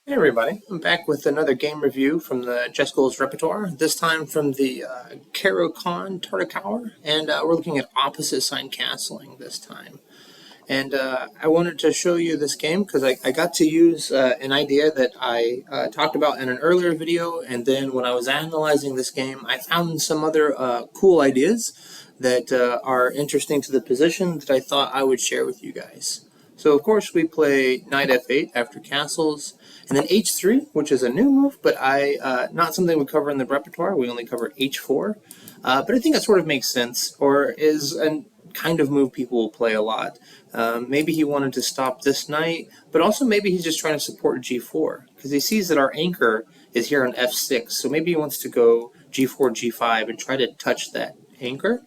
Hey everybody, I'm back with another game review from the ChessGoals repertoire, this time from the Caro-Kann Tartakower, and we're looking at opposite sign castling this time. And I wanted to show you this game because I got to use an idea that I talked about in an earlier video, and then when I was analyzing this game, I found some other cool ideas that are interesting to the position that I thought I would share with you guys. So of course we play knight f8 after castles, and then h3, which is a new move, but not something we cover in the repertoire. We only cover h4, but I think that sort of makes sense, or is a kind of move people will play a lot. Maybe he wanted to stop this knight, but also maybe he's just trying to support g4, because he sees that our anchor is here on f6, so maybe he wants to go g4, g5, and try to touch that anchor,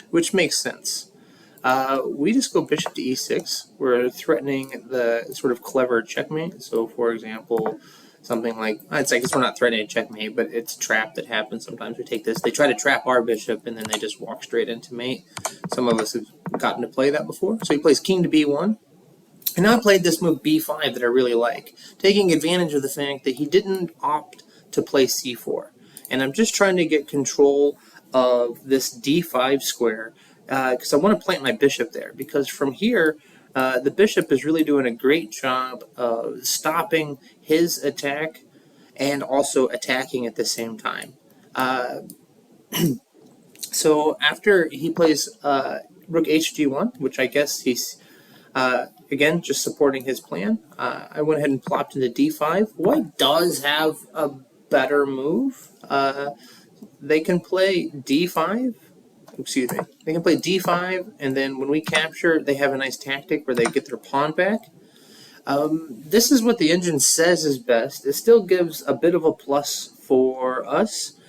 which makes sense. We just go bishop to e6. We're threatening the sort of clever checkmate. So, for example, something like, it's like we're not threatening a checkmate, but it's a trap that happens sometimes. We take this. They try to trap our bishop, and then they just walk straight into mate. Some of us have gotten to play that before. So he plays king to b1. And now I played this move b5 that I really like, taking advantage of the fact that he didn't opt to play c4. And I'm just trying to get control of this d5 square, because I want to plant my bishop there, because from here the bishop is really doing a great job of stopping his attack and also attacking at the same time. So after he plays rook hg1, which I guess he's again just supporting his plan, I went ahead and plopped into d5. White does have a better move. They can play d5. Excuse me. They can play d5, and then when we capture, they have a nice tactic where they get their pawn back. This is what the engine says is best. It still gives a bit of a plus for us,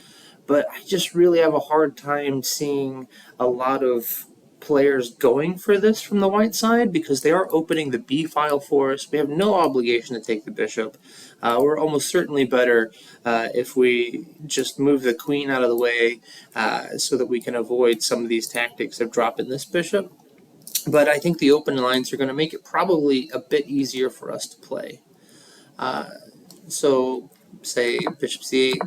but I just really have a hard time seeing a lot of players going for this from the white side, because they are opening the b file for us. We have no obligation to take the bishop. We're almost certainly better if we just move the queen out of the way so that we can avoid some of these tactics of dropping this bishop. But I think the open lines are going to make it probably a bit easier for us to play. So say bishop c8.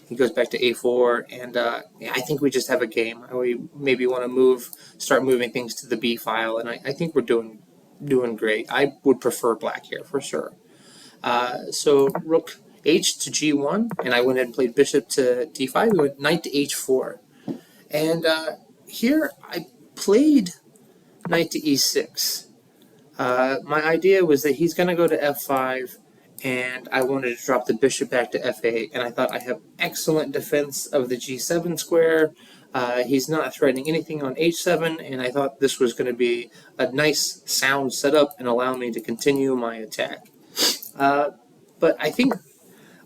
He goes back to a4, and I think we just have a game. We maybe want to start moving things to the b file, and I think we're doing great. I would prefer black here for sure. So rook h to g1, and I went ahead and played bishop to d5. We went knight to h4, and here I played knight to e6. My idea was that he's going to go to f5, and I wanted to drop the bishop back to f8, and I thought I have excellent defense of the g7 square. He's not threatening anything on h7, and I thought this was going to be a nice, sound setup and allow me to continue my attack. But I think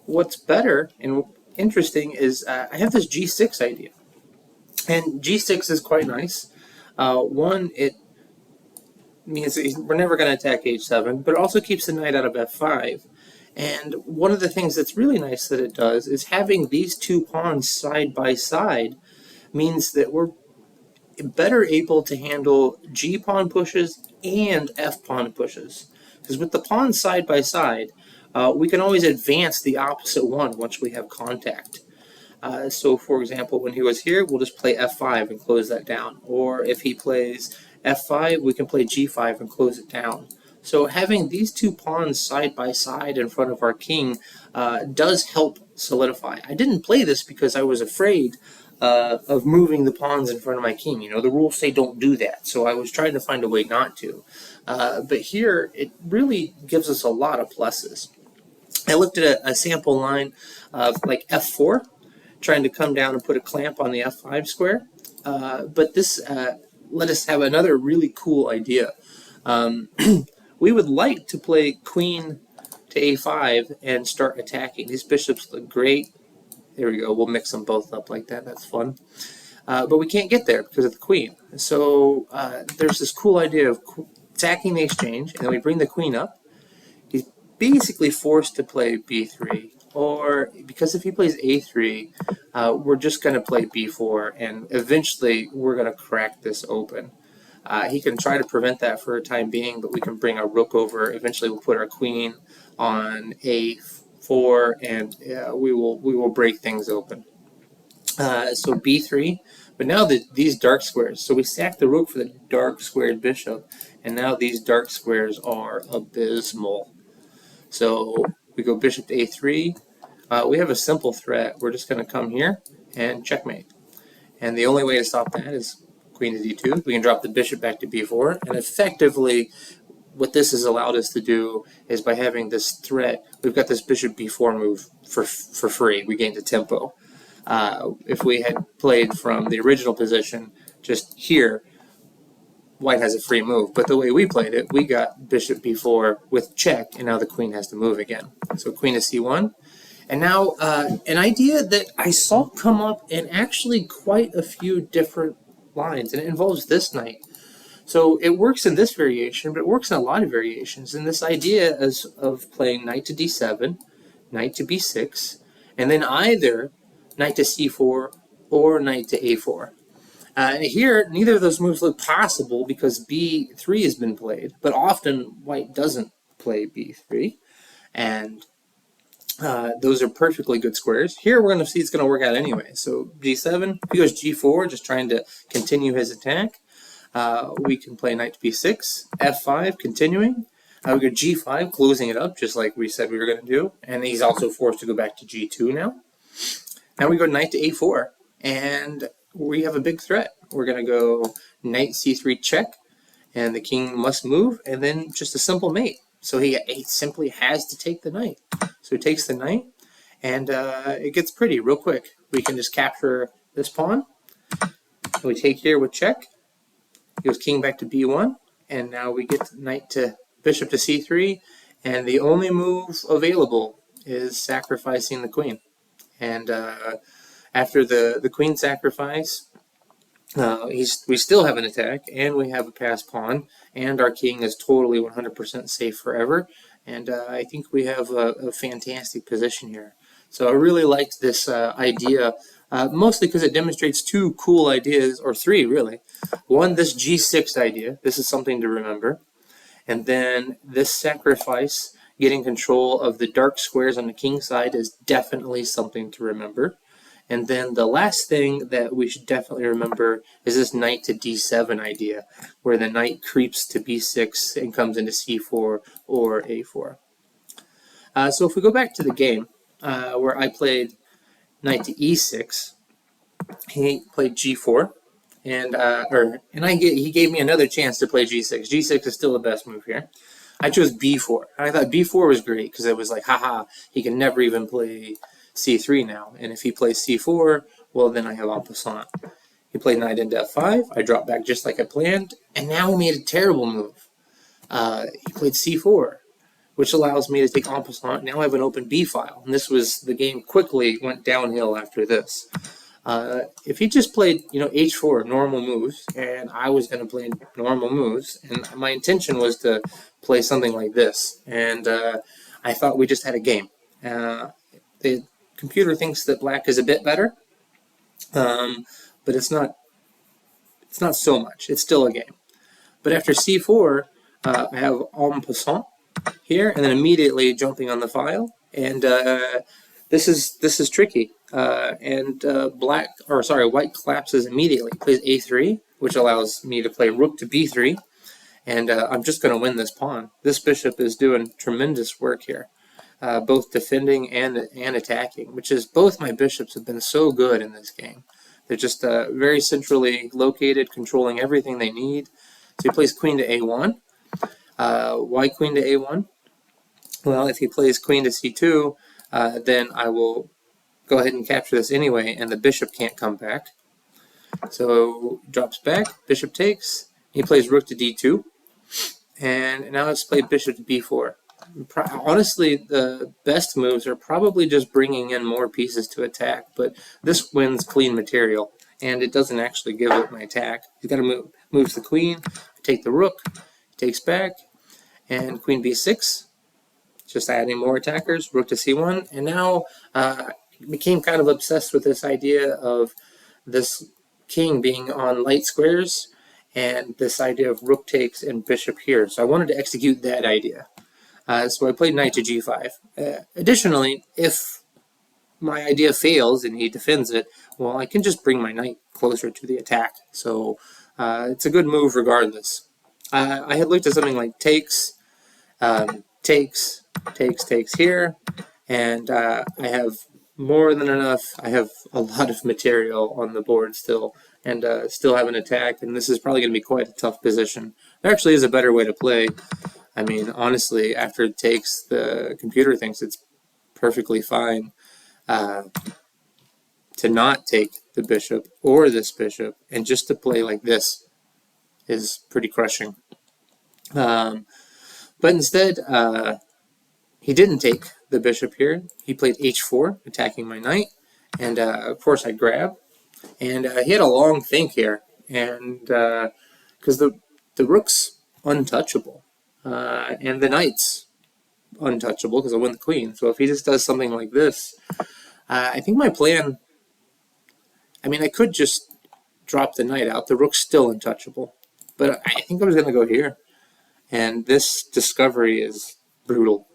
what's better and interesting is I have this g6 idea, and g6 is quite nice. One, it means that we're never going to attack h7, but it also keeps the knight out of f5. And one of the things that's really nice that it does is having these two pawns side by side means that we're better able to handle g-pawn pushes and f-pawn pushes. Because with the pawns side by side, we can always advance the opposite one once we have contact. So for example, when he was here, we'll just play f5 and close that down. Or if he plays f5, we can play g5 and close it down. So having these two pawns side by side in front of our king does help solidify. I didn't play this because I was afraid of moving the pawns in front of my king. You know, the rules say don't do that, so I was trying to find a way not to. But here, it really gives us a lot of pluses. I looked at a sample line of like f4, trying to come down and put a clamp on the f5 square. But this let us have another really cool idea. We would like to play queen to a5 and start attacking. These bishops look great. There we go. We'll mix them both up like that. That's fun. But we can't get there because of the queen. So there's this cool idea of attacking the exchange, and then we bring the queen up. He's basically forced to play b3. Or, because if he plays a3, we're just going to play b4, and eventually we're going to crack this open. He can try to prevent that for a time being, but we can bring our rook over. Eventually we'll put our queen on a4, and we will break things open. So b3, but now these dark squares. So we sacked the rook for the dark squared bishop, and now these dark squares are abysmal. So we go bishop to a3. We have a simple threat. We're just going to come here and checkmate. And the only way to stop that is queen to d2. We can drop the bishop back to b4, and effectively what this has allowed us to do is by having this threat, we've got this bishop b4 move for free. We gained a tempo. If we had played from the original position just here, white has a free move. But the way we played it, we got bishop b4 with check, and now the queen has to move again. So queen to c1. And now an idea that I saw come up in actually quite a few different lines, and it involves this knight. So it works in this variation, but it works in a lot of variations. And this idea is of playing knight to d7, knight to b6, and then either knight to c4 or knight to a4. Here, neither of those moves look possible because b3 has been played, but often white doesn't play b3, and those are perfectly good squares. Here we're going to see it's going to work out anyway. So g7, he goes g4, just trying to continue his attack. We can play knight to b6, f5, continuing. We go g5, closing it up, just like we said we were going to do. And he's also forced to go back to g2 now. Now we go knight to a4, and we have a big threat. We're going to go knight c3 check, and the king must move, and then just a simple mate. So he simply has to take the knight. So he takes the knight, and it gets pretty real quick. We can just capture this pawn. We take here with check. Goes king back to b1, and now we get knight to bishop to c3, and the only move available is sacrificing the queen. And after the queen sacrifice, we still have an attack, and we have a passed pawn, and our king is totally 100% safe forever. And I think we have a fantastic position here. So I really liked this idea, mostly because it demonstrates two cool ideas, or three really. One, this g6 idea. This is something to remember. And then this sacrifice, getting control of the dark squares on the king side, is definitely something to remember. And then the last thing that we should definitely remember is this knight to d7 idea, where the knight creeps to b6 and comes into c4 or a4. So if we go back to the game, where I played knight to e6, he played g4, and he gave me another chance to play g6. G6 is still the best move here. I chose b4. I thought b4 was great because it was like, haha, he can never even play c3 now. And if he plays c4, well, then I have en passant. He played knight into f5. I dropped back just like I planned, and now he made a terrible move. He played c4, which allows me to take en passant. Now I have an open b file, and the game quickly went downhill after this. If he just played, h4, normal moves, and I was going to play normal moves, and my intention was to play something like this, and I thought we just had a game. The computer thinks that black is a bit better, but it's not so much. It's still a game. But after c4, I have en passant here, and then immediately jumping on the file, and this is tricky. White collapses immediately. Plays a3, which allows me to play rook to b3, and I'm just going to win this pawn. This bishop is doing tremendous work here, both defending and attacking, which is both my bishops have been so good in this game. They're just very centrally located, controlling everything they need. So he plays queen to a1. Why queen to a1? Well, if he plays queen to c2, then I will go ahead and capture this anyway, and the bishop can't come back. So drops back, bishop takes. He plays rook to d2, and now let's play bishop to b4. Honestly, the best moves are probably just bringing in more pieces to attack, but this wins clean material, and it doesn't actually give up my attack. He's got to move the queen, take the rook, takes back, and queen b6. Just adding more attackers, rook to c1, and now became kind of obsessed with this idea of this king being on light squares and this idea of rook takes and bishop here. So I wanted to execute that idea. So I played knight to g5. Additionally, if my idea fails and he defends it, well, I can just bring my knight closer to the attack. So it's a good move regardless. I had looked at something like takes, takes here, and I have more than enough. I have a lot of material on the board still, and still have an attack, and this is probably going to be quite a tough position. There actually is a better way to play. I mean, honestly, after it takes, the computer thinks it's perfectly fine to not take the bishop or this bishop, and just to play like this is pretty crushing. But instead, he didn't take the bishop here. He played h4, attacking my knight, and of course I grab. And he had a long think here, and because the rook's untouchable, and the knight's untouchable because I win the queen. So if he just does something like this, I think my plan, I mean, I could just drop the knight out. The rook's still untouchable. But I think I was going to go here. And this discovery is brutal.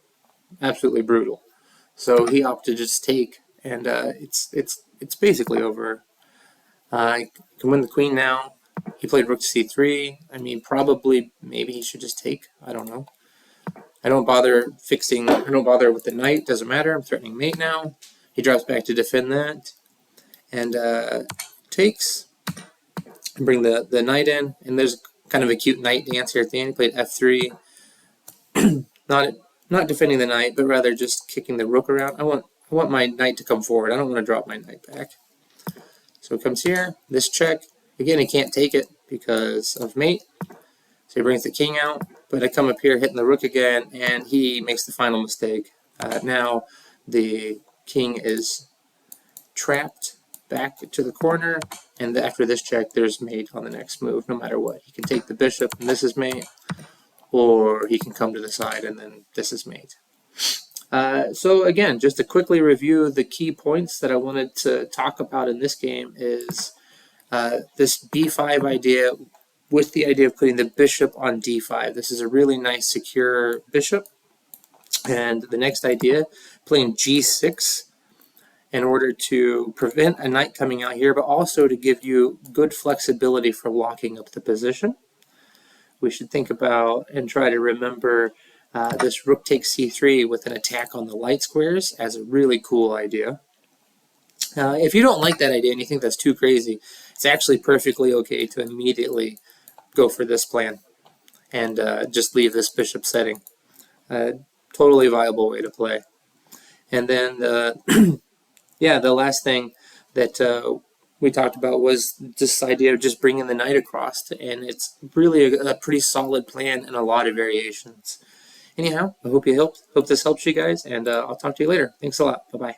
Absolutely brutal. So he opted to just take, and it's basically over. I can win the queen now. He played rook to c3. I mean, probably, maybe he should just take. I don't know. I don't bother with the knight. Doesn't matter. I'm threatening mate now. He drops back to defend that. And takes. And bring the knight in. And there's kind of a cute knight dance here at the end. He played f3. Not defending the knight, but rather just kicking the rook around. I want my knight to come forward. I don't want to drop my knight back. So it comes here. This check. Again, he can't take it because of mate. So he brings the king out. But I come up here, hitting the rook again, and he makes the final mistake. Now the king is trapped back to the corner, and after this check, there's mate on the next move, no matter what. He can take the bishop, and this is mate, or he can come to the side, and then this is mate. So again, just to quickly review the key points that I wanted to talk about in this game is this b5 idea with the idea of putting the bishop on d5. This is a really nice secure bishop. And the next idea, playing g6 in order to prevent a knight coming out here, but also to give you good flexibility for locking up the position. We should think about and try to remember this rook takes c3 with an attack on the light squares as a really cool idea. If you don't like that idea and you think that's too crazy, it's actually perfectly okay to immediately go for this plan and just leave this bishop setting. Totally viable way to play. And then, yeah, the last thing that we talked about was this idea of just bringing the knight across, and it's really a pretty solid plan and a lot of variations. Anyhow, I hope this helps you guys, and I'll talk to you later. Thanks a lot. Bye-bye.